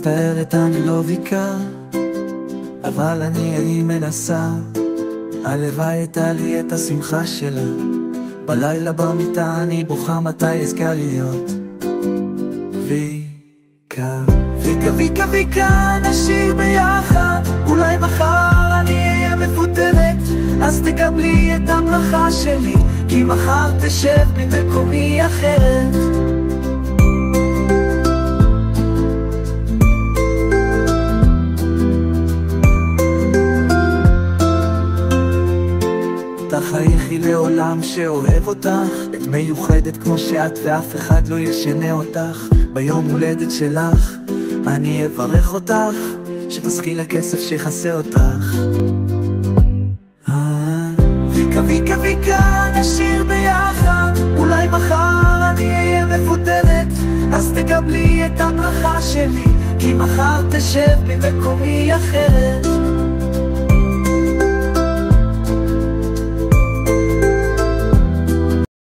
מצטערת, אני לא ויקר, אבל אני מנסה. הלוואי הייתה לי את השמחה שלה. בלילה במיטה אני בוכה מתי אזכה להיות ויקר. ויקה ויקה ויקה נשאיר ביחד, אולי מחר אני אהיה מפותרת, אז תקבלי את המלאכה שלי, כי מחר תשב ממקומי אחרת. תחייכי לעולם שאוהב אותך, את מיוחדת כמו שאת ואף אחד לא ישנה אותך. ביום הולדת שלך אני אברך אותך, שתזכי לכסף שיחסה אותך. ויקה ויקה ויקה נשאיר ביחד, אולי מחר אני אהיה מפותרת, אז תקבלי את הברכה שלי, כי מחר תשב ממקומי אחרת.